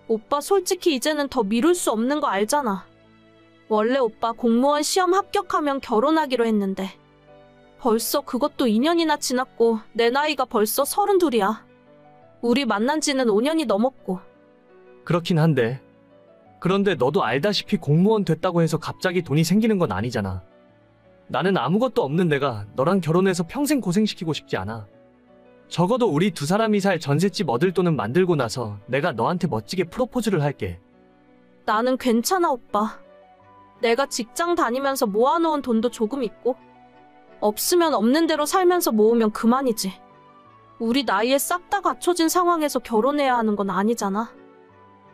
오빠 솔직히 이제는 더 미룰 수 없는 거 알잖아. 원래 오빠 공무원 시험 합격하면 결혼하기로 했는데 벌써 그것도 2년이나 지났고 내 나이가 벌써 32이야. 우리 만난 지는 5년이 넘었고. 그렇긴 한데. 그런데 너도 알다시피 공무원 됐다고 해서 갑자기 돈이 생기는 건 아니잖아. 나는 아무것도 없는 내가 너랑 결혼해서 평생 고생시키고 싶지 않아. 적어도 우리 두 사람이 살 전셋집 얻을 돈은 만들고 나서 내가 너한테 멋지게 프로포즈를 할게. 나는 괜찮아 오빠. 내가 직장 다니면서 모아놓은 돈도 조금 있고 없으면 없는 대로 살면서 모으면 그만이지. 우리 나이에 싹 다 갖춰진 상황에서 결혼해야 하는 건 아니잖아.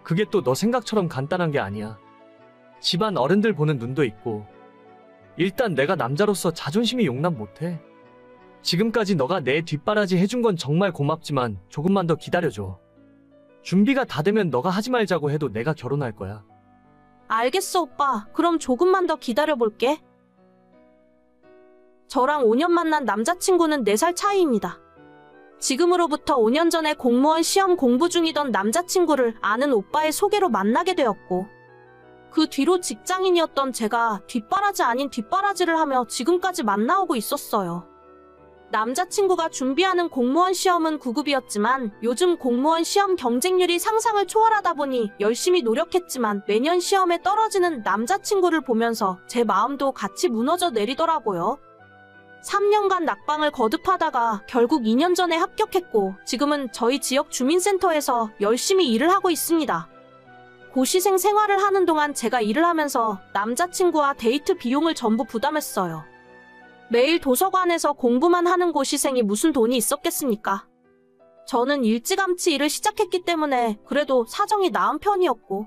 그게 또 너 생각처럼 간단한 게 아니야. 집안 어른들 보는 눈도 있고. 일단 내가 남자로서 자존심이 용납 못해. 지금까지 너가 내 뒷바라지 해준 건 정말 고맙지만 조금만 더 기다려줘. 준비가 다 되면 너가 하지 말자고 해도 내가 결혼할 거야. 알겠어 오빠. 그럼 조금만 더 기다려볼게. 저랑 5년 만난 남자친구는 4살 차이입니다. 지금으로부터 5년 전에 공무원 시험 공부 중이던 남자친구를 아는 오빠의 소개로 만나게 되었고 그 뒤로 직장인이었던 제가 뒷바라지 아닌 뒷바라지를 하며 지금까지 만나오고 있었어요. 남자친구가 준비하는 공무원 시험은 9급이었지만 요즘 공무원 시험 경쟁률이 상상을 초월하다 보니 열심히 노력했지만 매년 시험에 떨어지는 남자친구를 보면서 제 마음도 같이 무너져 내리더라고요. 3년간 낙방을 거듭하다가 결국 2년 전에 합격했고 지금은 저희 지역 주민센터에서 열심히 일을 하고 있습니다. 고시생 생활을 하는 동안 제가 일을 하면서 남자친구와 데이트 비용을 전부 부담했어요. 매일 도서관에서 공부만 하는 고시생이 무슨 돈이 있었겠습니까? 저는 일찌감치 일을 시작했기 때문에 그래도 사정이 나은 편이었고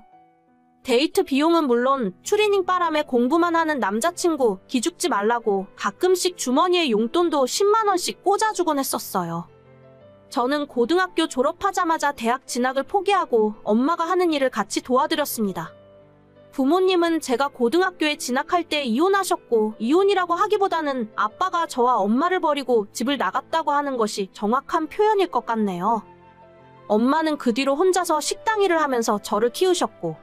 데이트 비용은 물론 추리닝 바람에 공부만 하는 남자친구 기죽지 말라고 가끔씩 주머니에 용돈도 10만 원씩 꽂아주곤 했었어요. 저는 고등학교 졸업하자마자 대학 진학을 포기하고 엄마가 하는 일을 같이 도와드렸습니다. 부모님은 제가 고등학교에 진학할 때 이혼하셨고 이혼이라고 하기보다는 아빠가 저와 엄마를 버리고 집을 나갔다고 하는 것이 정확한 표현일 것 같네요. 엄마는 그 뒤로 혼자서 식당 일을 하면서 저를 키우셨고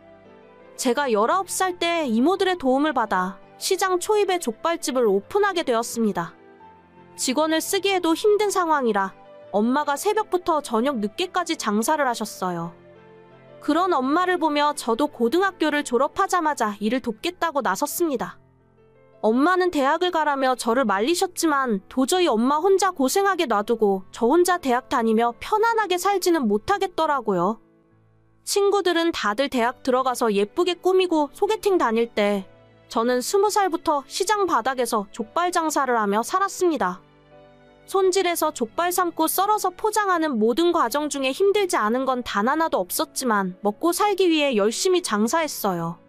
제가 19살 때 이모들의 도움을 받아 시장 초입에 족발집을 오픈하게 되었습니다. 직원을 쓰기에도 힘든 상황이라 엄마가 새벽부터 저녁 늦게까지 장사를 하셨어요. 그런 엄마를 보며 저도 고등학교를 졸업하자마자 일을 돕겠다고 나섰습니다. 엄마는 대학을 가라며 저를 말리셨지만 도저히 엄마 혼자 고생하게 놔두고 저 혼자 대학 다니며 편안하게 살지는 못하겠더라고요. 친구들은 다들 대학 들어가서 예쁘게 꾸미고 소개팅 다닐 때 저는 20살부터 시장 바닥에서 족발 장사를 하며 살았습니다. 손질해서 족발 삶고 썰어서 포장하는 모든 과정 중에 힘들지 않은 건 단 하나도 없었지만 먹고 살기 위해 열심히 장사했어요.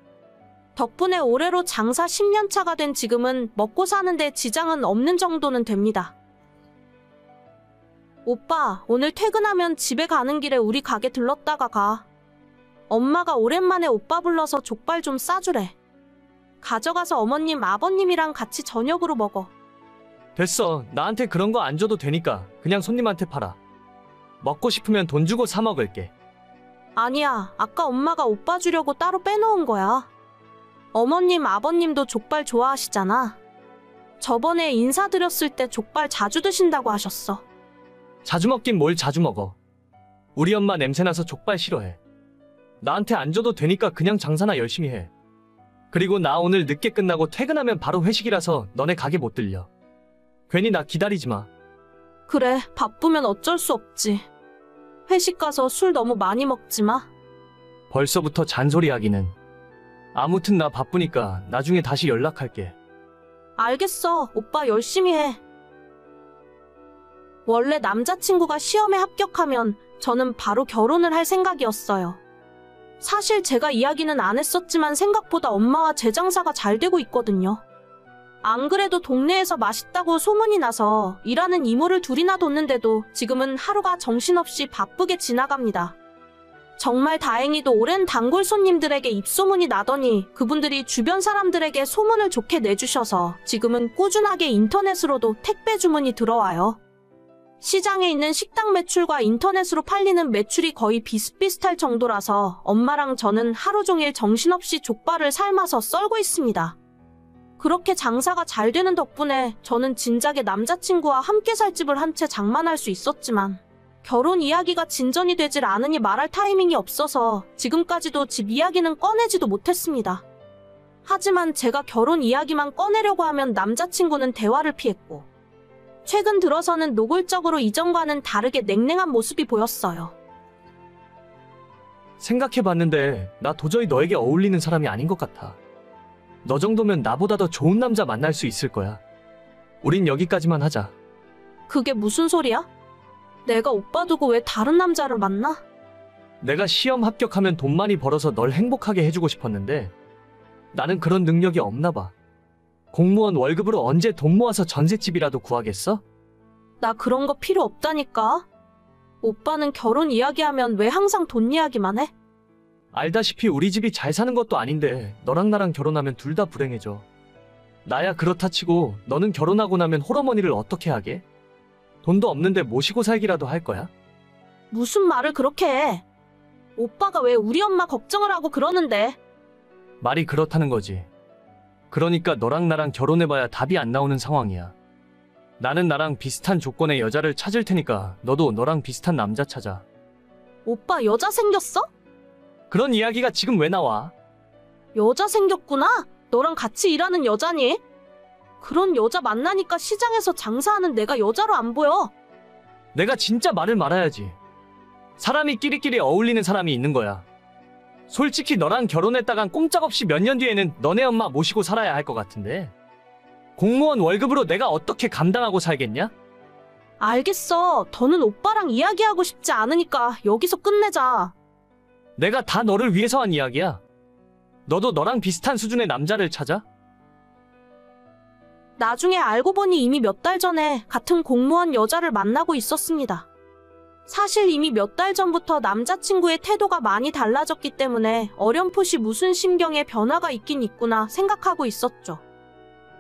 덕분에 올해로 장사 10년 차가 된 지금은 먹고 사는데 지장은 없는 정도는 됩니다. 오빠, 오늘 퇴근하면 집에 가는 길에 우리 가게 들렀다가 가. 엄마가 오랜만에 오빠 불러서 족발 좀 싸주래. 가져가서 어머님, 아버님이랑 같이 저녁으로 먹어. 됐어. 나한테 그런 거 안 줘도 되니까 그냥 손님한테 팔아. 먹고 싶으면 돈 주고 사 먹을게. 아니야. 아까 엄마가 오빠 주려고 따로 빼놓은 거야. 어머님, 아버님도 족발 좋아하시잖아. 저번에 인사드렸을 때 족발 자주 드신다고 하셨어. 자주 먹긴 뭘 자주 먹어. 우리 엄마 냄새나서 족발 싫어해. 나한테 안 줘도 되니까 그냥 장사나 열심히 해. 그리고 나 오늘 늦게 끝나고 퇴근하면 바로 회식이라서 너네 가게 못 들려. 괜히 나 기다리지 마. 그래, 바쁘면 어쩔 수 없지. 회식 가서 술 너무 많이 먹지 마. 벌써부터 잔소리하기는. 아무튼 나 바쁘니까 나중에 다시 연락할게. 알겠어. 오빠 열심히 해. 원래 남자친구가 시험에 합격하면 저는 바로 결혼을 할 생각이었어요. 사실 제가 이야기는 안 했었지만 생각보다 엄마와 제 장사가 잘 되고 있거든요. 안 그래도 동네에서 맛있다고 소문이 나서 일하는 이모를 둘이나 뒀는데도 지금은 하루가 정신없이 바쁘게 지나갑니다. 정말 다행히도 오랜 단골 손님들에게 입소문이 나더니 그분들이 주변 사람들에게 소문을 좋게 내주셔서 지금은 꾸준하게 인터넷으로도 택배 주문이 들어와요. 시장에 있는 식당 매출과 인터넷으로 팔리는 매출이 거의 비슷비슷할 정도라서 엄마랑 저는 하루 종일 정신없이 족발을 삶아서 썰고 있습니다. 그렇게 장사가 잘 되는 덕분에 저는 진작에 남자친구와 함께 살 집을 한 채 장만할 수 있었지만 결혼 이야기가 진전이 되질 않으니 말할 타이밍이 없어서 지금까지도 집 이야기는 꺼내지도 못했습니다. 하지만 제가 결혼 이야기만 꺼내려고 하면 남자친구는 대화를 피했고 최근 들어서는 노골적으로 이전과는 다르게 냉랭한 모습이 보였어요. 생각해봤는데 나 도저히 너에게 어울리는 사람이 아닌 것 같아. 너 정도면 나보다 더 좋은 남자 만날 수 있을 거야. 우린 여기까지만 하자. 그게 무슨 소리야? 내가 오빠 두고 왜 다른 남자를 만나? 내가 시험 합격하면 돈 많이 벌어서 널 행복하게 해주고 싶었는데 나는 그런 능력이 없나 봐. 공무원 월급으로 언제 돈 모아서 전셋집이라도 구하겠어? 나 그런 거 필요 없다니까. 오빠는 결혼 이야기하면 왜 항상 돈 이야기만 해? 알다시피 우리 집이 잘 사는 것도 아닌데 너랑 나랑 결혼하면 둘 다 불행해져. 나야 그렇다 치고 너는 결혼하고 나면 홀어머니를 어떻게 하게? 돈도 없는데 모시고 살기라도 할 거야? 무슨 말을 그렇게 해? 오빠가 왜 우리 엄마 걱정을 하고 그러는데? 말이 그렇다는 거지. 그러니까 너랑 나랑 결혼해봐야 답이 안 나오는 상황이야. 나는 나랑 비슷한 조건의 여자를 찾을 테니까 너도 너랑 비슷한 남자 찾아. 오빠 여자 생겼어? 그런 이야기가 지금 왜 나와? 여자 생겼구나? 너랑 같이 일하는 여자니? 그런 여자 만나니까 시장에서 장사하는 내가 여자로 안 보여. 내가 진짜 말을 말아야지. 사람이 끼리끼리 어울리는 사람이 있는 거야. 솔직히 너랑 결혼했다간 꼼짝없이 몇 년 뒤에는 너네 엄마 모시고 살아야 할 것 같은데 공무원 월급으로 내가 어떻게 감당하고 살겠냐? 알겠어. 더는 오빠랑 이야기하고 싶지 않으니까 여기서 끝내자. 내가 다 너를 위해서 한 이야기야. 너도 너랑 비슷한 수준의 남자를 찾아? 나중에 알고 보니 이미 몇 달 전에 같은 공무원 여자를 만나고 있었습니다. 사실 이미 몇 달 전부터 남자친구의 태도가 많이 달라졌기 때문에 어렴풋이 무슨 심경의 변화가 있긴 있구나 생각하고 있었죠.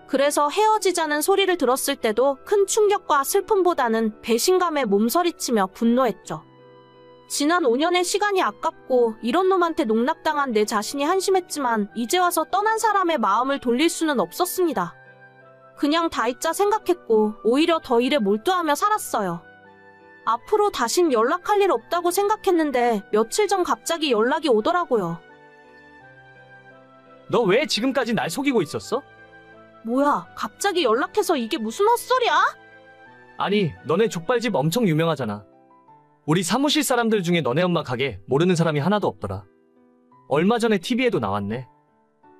그래서 헤어지자는 소리를 들었을 때도 큰 충격과 슬픔보다는 배신감에 몸서리치며 분노했죠. 지난 5년의 시간이 아깝고 이런 놈한테 농락당한 내 자신이 한심했지만 이제 와서 떠난 사람의 마음을 돌릴 수는 없었습니다. 그냥 다이짜 생각했고 오히려 더 일에 몰두하며 살았어요. 앞으로 다신 연락할 일 없다고 생각했는데 며칠 전 갑자기 연락이 오더라고요. 너 왜 지금까지 날 속이고 있었어? 뭐야, 갑자기 연락해서 이게 무슨 헛소리야? 아니, 너네 족발집 엄청 유명하잖아. 우리 사무실 사람들 중에 너네 엄마 가게 모르는 사람이 하나도 없더라. 얼마 전에 TV에도 나왔네.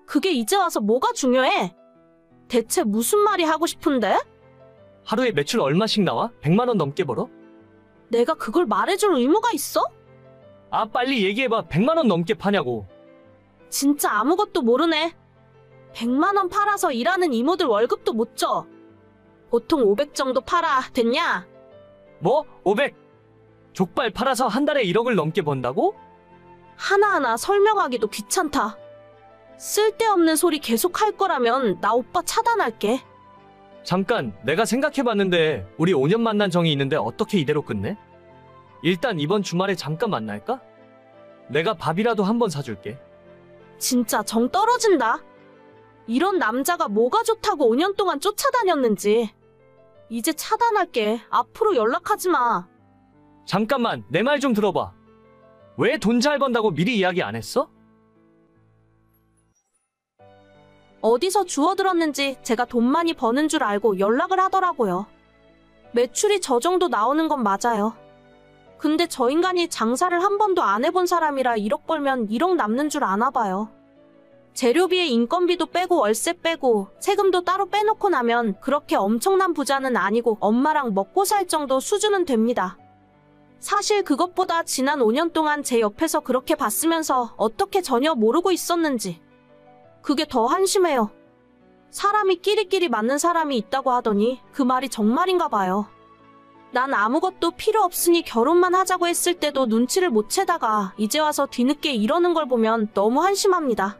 그게 이제 와서 뭐가 중요해? 대체 무슨 말이 하고 싶은데? 하루에 매출 얼마씩 나와? 100만 원 넘게 벌어? 내가 그걸 말해줄 의무가 있어? 아, 빨리 얘기해봐. 100만 원 넘게 파냐고. 진짜 아무것도 모르네. 100만 원 팔아서 일하는 이모들 월급도 못 줘. 보통 500 정도 팔아. 됐냐? 뭐? 500? 족발 팔아서 한 달에 1억을 넘게 번다고? 하나하나 설명하기도 귀찮다. 쓸데없는 소리 계속 할 거라면 나 오빠 차단할게. 잠깐, 내가 생각해봤는데 우리 5년 만난 정이 있는데 어떻게 이대로 끝내? 일단 이번 주말에 잠깐 만날까? 내가 밥이라도 한번 사줄게. 진짜 정 떨어진다. 이런 남자가 뭐가 좋다고 5년 동안 쫓아다녔는지. 이제 차단할게. 앞으로 연락하지 마. 잠깐만, 내 말 좀 들어봐. 왜 돈 잘 번다고 미리 이야기 안 했어? 어디서 주워들었는지 제가 돈 많이 버는 줄 알고 연락을 하더라고요. 매출이 저 정도 나오는 건 맞아요. 근데 저 인간이 장사를 한 번도 안 해본 사람이라 1억 벌면 1억 남는 줄 아나 봐요. 재료비에 인건비도 빼고 월세 빼고 세금도 따로 빼놓고 나면 그렇게 엄청난 부자는 아니고 엄마랑 먹고 살 정도 수준은 됩니다. 사실 그것보다 지난 5년 동안 제 옆에서 그렇게 봤으면서 어떻게 전혀 모르고 있었는지 그게 더 한심해요. 사람이 끼리끼리 맞는 사람이 있다고 하더니 그 말이 정말인가 봐요. 난 아무것도 필요 없으니 결혼만 하자고 했을 때도 눈치를 못 채다가 이제 와서 뒤늦게 이러는 걸 보면 너무 한심합니다.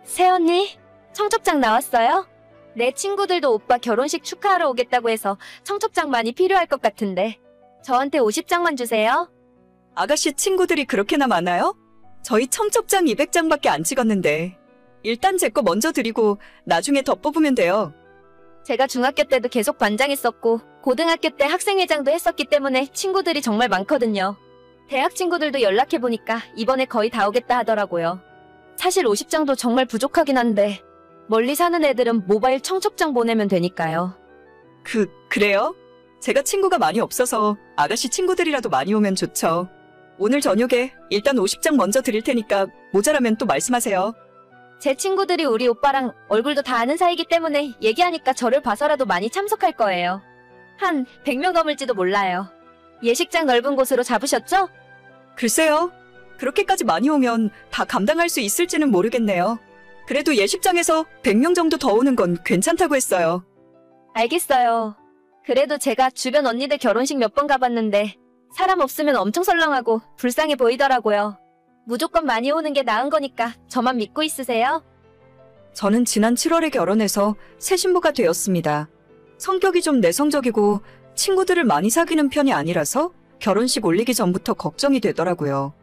새언니, 청첩장 나왔어요? 내 친구들도 오빠 결혼식 축하하러 오겠다고 해서 청첩장 많이 필요할 것 같은데 저한테 50장만 주세요. 아가씨 친구들이 그렇게나 많아요? 저희 청첩장 200장밖에 안 찍었는데. 일단 제 거 먼저 드리고 나중에 더 뽑으면 돼요. 제가 중학교 때도 계속 반장했었고 고등학교 때 학생회장도 했었기 때문에 친구들이 정말 많거든요. 대학 친구들도 연락해보니까 이번에 거의 다 오겠다 하더라고요. 사실 50장도 정말 부족하긴 한데 멀리 사는 애들은 모바일 청첩장 보내면 되니까요. 그래요? 제가 친구가 많이 없어서 아가씨 친구들이라도 많이 오면 좋죠. 오늘 저녁에 일단 50장 먼저 드릴 테니까 모자라면 또 말씀하세요. 제 친구들이 우리 오빠랑 얼굴도 다 아는 사이기 때문에 얘기하니까 저를 봐서라도 많이 참석할 거예요. 한 100명 넘을지도 몰라요. 예식장 넓은 곳으로 잡으셨죠? 글쎄요. 그렇게까지 많이 오면 다 감당할 수 있을지는 모르겠네요. 그래도 예식장에서 100명 정도 더 오는 건 괜찮다고 했어요. 알겠어요. 그래도 제가 주변 언니들 결혼식 몇 번 가봤는데 사람 없으면 엄청 설렁하고 불쌍해 보이더라고요. 무조건 많이 오는 게 나은 거니까 저만 믿고 있으세요. 저는 지난 7월에 결혼해서 새 신부가 되었습니다. 성격이 좀 내성적이고 친구들을 많이 사귀는 편이 아니라서 결혼식 올리기 전부터 걱정이 되더라고요.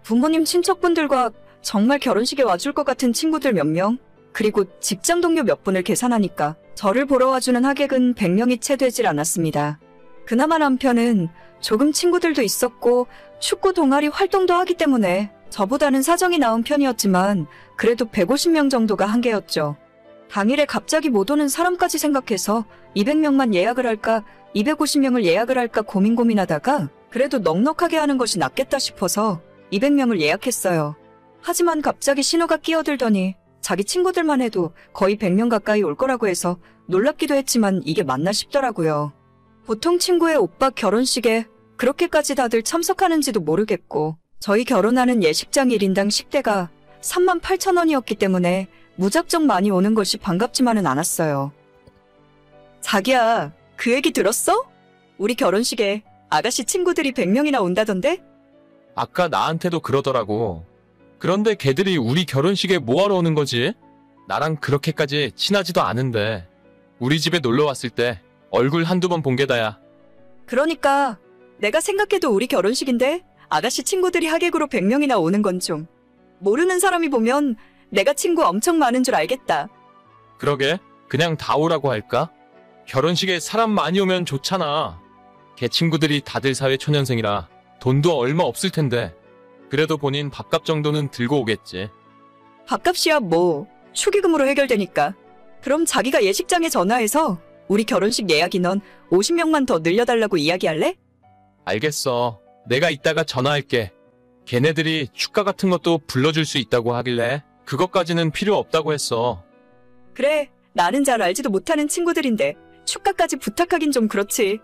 부모님 친척분들과 정말 결혼식에 와줄 것 같은 친구들 몇 명, 그리고 직장 동료 몇 분을 계산하니까 저를 보러 와주는 하객은 100명이 채 되질 않았습니다. 그나마 남편은 조금 친구들도 있었고 축구 동아리 활동도 하기 때문에 저보다는 사정이 나은 편이었지만 그래도 150명 정도가 한계였죠. 당일에 갑자기 못 오는 사람까지 생각해서 200명만 예약을 할까 250명을 예약을 할까 고민하다가 그래도 넉넉하게 하는 것이 낫겠다 싶어서 200명을 예약했어요. 하지만 갑자기 신호가 끼어들더니 자기 친구들만 해도 거의 100명 가까이 올 거라고 해서 놀랍기도 했지만 이게 맞나 싶더라고요. 보통 친구의 오빠 결혼식에 그렇게까지 다들 참석하는지도 모르겠고 저희 결혼하는 예식장 1인당 식대가 38,000원이었기 때문에 무작정 많이 오는 것이 반갑지만은 않았어요. 자기야, 그 얘기 들었어? 우리 결혼식에 아가씨 친구들이 100명이나 온다던데? 아까 나한테도 그러더라고. 그런데 걔들이 우리 결혼식에 뭐하러 오는 거지? 나랑 그렇게까지 친하지도 않은데 우리 집에 놀러 왔을 때 얼굴 한두 번 본 게 다야. 그러니까 내가 생각해도 우리 결혼식인데 아가씨 친구들이 하객으로 100명이나 오는 건 좀 모르는 사람이 보면 내가 친구 엄청 많은 줄 알겠다. 그러게, 그냥 다 오라고 할까? 결혼식에 사람 많이 오면 좋잖아. 걔 친구들이 다들 사회초년생이라 돈도 얼마 없을 텐데 그래도 본인 밥값 정도는 들고 오겠지. 밥값이야 뭐 축의금으로 해결되니까. 그럼 자기가 예식장에 전화해서 우리 결혼식 예약 인원 50명만 더 늘려달라고 이야기할래? 알겠어. 내가 이따가 전화할게. 걔네들이 축가 같은 것도 불러줄 수 있다고 하길래 그것까지는 필요 없다고 했어. 그래, 나는 잘 알지도 못하는 친구들인데 축가까지 부탁하긴 좀 그렇지.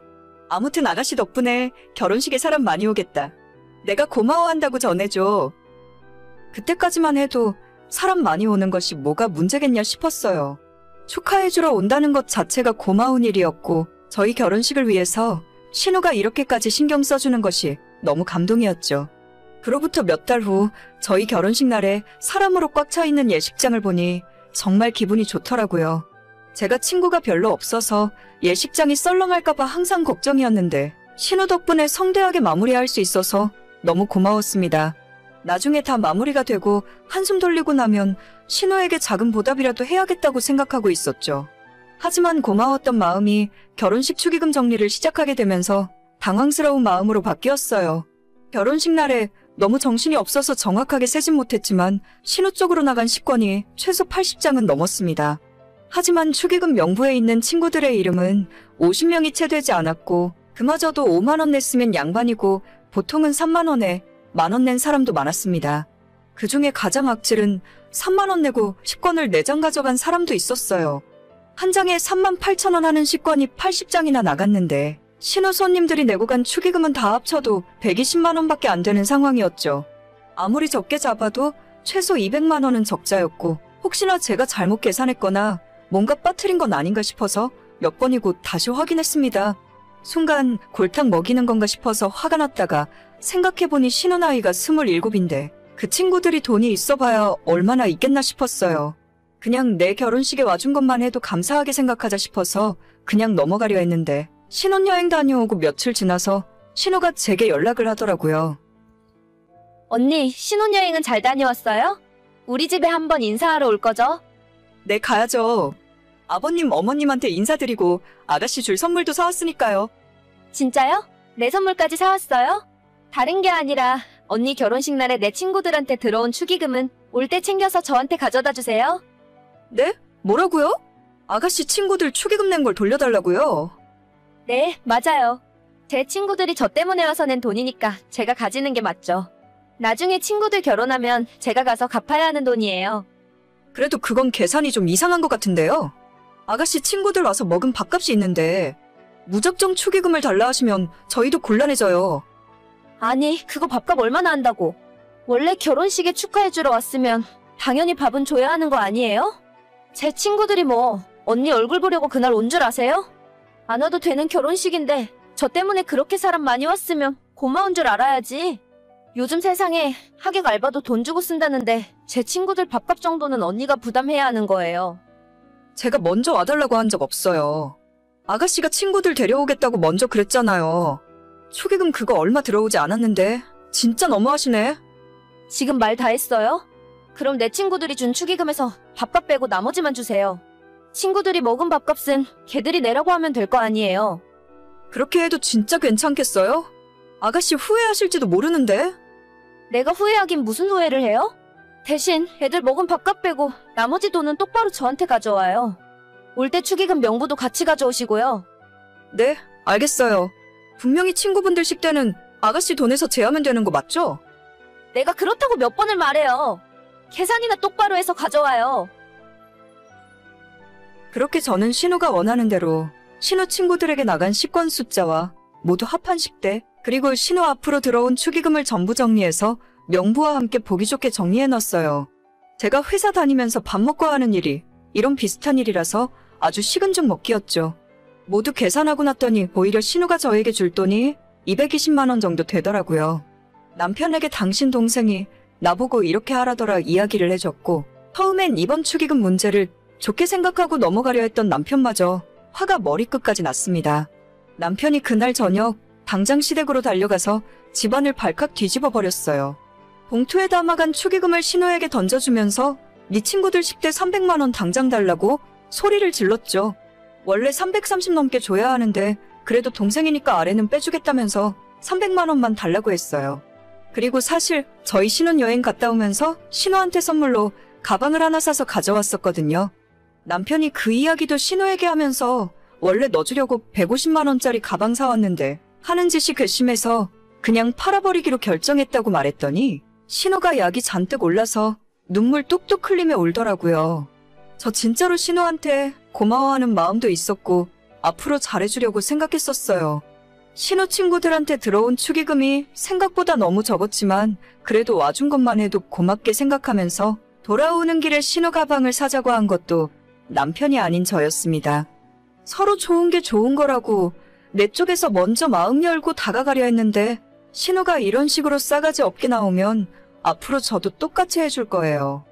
아무튼 아가씨 덕분에 결혼식에 사람 많이 오겠다. 내가 고마워한다고 전해줘. 그때까지만 해도 사람 많이 오는 것이 뭐가 문제겠냐 싶었어요. 축하해주러 온다는 것 자체가 고마운 일이었고 저희 결혼식을 위해서 신우가 이렇게까지 신경 써주는 것이 너무 감동이었죠. 그로부터 몇 달 후 저희 결혼식 날에 사람으로 꽉 차 있는 예식장을 보니 정말 기분이 좋더라고요. 제가 친구가 별로 없어서 예식장이 썰렁할까봐 항상 걱정이었는데 신우 덕분에 성대하게 마무리할 수 있어서 너무 고마웠습니다. 나중에 다 마무리가 되고 한숨 돌리고 나면 신우에게 작은 보답이라도 해야겠다고 생각하고 있었죠. 하지만 고마웠던 마음이 결혼식 축의금 정리를 시작하게 되면서 당황스러운 마음으로 바뀌었어요. 결혼식 날에 너무 정신이 없어서 정확하게 세진 못했지만 신우 쪽으로 나간 식권이 최소 80장은 넘었습니다. 하지만 축의금 명부에 있는 친구들의 이름은 50명이 채 되지 않았고 그마저도 5만 원 냈으면 양반이고 보통은 3만 원에 만 원 낸 사람도 많았습니다. 그중에 가장 악질은 3만 원 내고 식권을 4장 가져간 사람도 있었어요. 한 장에 38,000원 하는 식권이 80장이나 나갔는데 신우 손님들이 내고 간 축의금은 다 합쳐도 120만 원밖에 안 되는 상황이었죠. 아무리 적게 잡아도 최소 200만 원은 적자였고 혹시나 제가 잘못 계산했거나 뭔가 빠뜨린 건 아닌가 싶어서 몇 번이고 다시 확인했습니다. 순간 골탕 먹이는 건가 싶어서 화가 났다가 생각해보니 신우 나이가 27인데 그 친구들이 돈이 있어봐야 얼마나 있겠나 싶었어요. 그냥 내 결혼식에 와준 것만 해도 감사하게 생각하자 싶어서 그냥 넘어가려 했는데 신혼여행 다녀오고 며칠 지나서 신우가 제게 연락을 하더라고요. 언니, 신혼여행은 잘 다녀왔어요? 우리 집에 한번 인사하러 올 거죠? 네, 가야죠. 아버님, 어머님한테 인사드리고 아가씨 줄 선물도 사왔으니까요. 진짜요? 내 선물까지 사왔어요? 다른 게 아니라 언니 결혼식 날에 내 친구들한테 들어온 축의금은 올 때 챙겨서 저한테 가져다 주세요. 네? 뭐라고요? 아가씨 친구들 축의금 낸 걸 돌려달라고요? 네, 맞아요. 제 친구들이 저 때문에 와서 낸 돈이니까 제가 가지는 게 맞죠. 나중에 친구들 결혼하면 제가 가서 갚아야 하는 돈이에요. 그래도 그건 계산이 좀 이상한 것 같은데요. 아가씨 친구들 와서 먹은 밥값이 있는데 무작정 축의금을 달라 하시면 저희도 곤란해져요. 아니, 그거 밥값 얼마나 한다고. 원래 결혼식에 축하해주러 왔으면 당연히 밥은 줘야 하는 거 아니에요? 제 친구들이 뭐 언니 얼굴 보려고 그날 온 줄 아세요? 안 와도 되는 결혼식인데 저 때문에 그렇게 사람 많이 왔으면 고마운 줄 알아야지. 요즘 세상에 하객 알바도 돈 주고 쓴다는데 제 친구들 밥값 정도는 언니가 부담해야 하는 거예요. 제가 먼저 와달라고 한 적 없어요. 아가씨가 친구들 데려오겠다고 먼저 그랬잖아요. 축의금 그거 얼마 들어오지 않았는데 진짜 너무하시네. 지금 말 다 했어요? 그럼 내 친구들이 준 축의금에서 밥값 빼고 나머지만 주세요. 친구들이 먹은 밥값은 걔들이 내라고 하면 될 거 아니에요. 그렇게 해도 진짜 괜찮겠어요? 아가씨 후회하실지도 모르는데. 내가 후회하긴 무슨 후회를 해요? 대신 애들 먹은 밥값 빼고 나머지 돈은 똑바로 저한테 가져와요. 올 때 축의금 명부도 같이 가져오시고요. 네, 알겠어요. 분명히 친구분들 식대는 아가씨 돈에서 제하면 되는 거 맞죠? 내가 그렇다고 몇 번을 말해요. 계산이나 똑바로 해서 가져와요. 그렇게 저는 신우가 원하는 대로 신우 친구들에게 나간 식권 숫자와 모두 합한 식대, 그리고 신우 앞으로 들어온 축의금을 전부 정리해서 명부와 함께 보기 좋게 정리해놨어요. 제가 회사 다니면서 밥 먹고 하는 일이 이런 비슷한 일이라서 아주 식은 죽 먹기였죠. 모두 계산하고 났더니 오히려 신우가 저에게 줄 돈이 220만 원 정도 되더라고요. 남편에게 당신 동생이 나보고 이렇게 하라더라 이야기를 해줬고, 처음엔 이번 축의금 문제를 좋게 생각하고 넘어가려 했던 남편마저 화가 머리끝까지 났습니다. 남편이 그날 저녁 당장 시댁으로 달려가서 집안을 발칵 뒤집어 버렸어요. 봉투에 담아간 축의금을 신우에게 던져주면서 네 친구들 식대 300만 원 당장 달라고 소리를 질렀죠. 원래 330 넘게 줘야 하는데 그래도 동생이니까 아래는 빼주겠다면서 300만 원만 달라고 했어요. 그리고 사실 저희 신혼여행 갔다 오면서 신우한테 선물로 가방을 하나 사서 가져왔었거든요. 남편이 그 이야기도 신우에게 하면서 원래 넣어주려고 150만 원짜리 가방 사왔는데 하는 짓이 괘씸해서 그냥 팔아버리기로 결정했다고 말했더니 신우가 약이 잔뜩 올라서 눈물 뚝뚝 흘리며 울더라고요. 저 진짜로 신우한테 고마워하는 마음도 있었고 앞으로 잘해주려고 생각했었어요. 신우 친구들한테 들어온 축의금이 생각보다 너무 적었지만 그래도 와준 것만 해도 고맙게 생각하면서 돌아오는 길에 신우 가방을 사자고 한 것도 남편이 아닌 저였습니다. 서로 좋은 게 좋은 거라고 내 쪽에서 먼저 마음 열고 다가가려 했는데 신우가 이런 식으로 싸가지 없게 나오면 앞으로 저도 똑같이 해줄 거예요.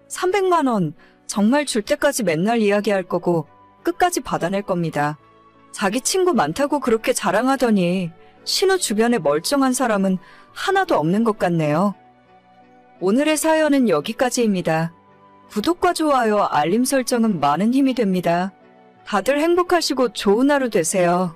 300만 원 정말 줄 때까지 맨날 이야기할 거고 끝까지 받아낼 겁니다. 자기 친구 많다고 그렇게 자랑하더니 신우 주변에 멀쩡한 사람은 하나도 없는 것 같네요. 오늘의 사연은 여기까지입니다. 구독과 좋아요, 알림 설정은 많은 힘이 됩니다. 다들 행복하시고 좋은 하루 되세요.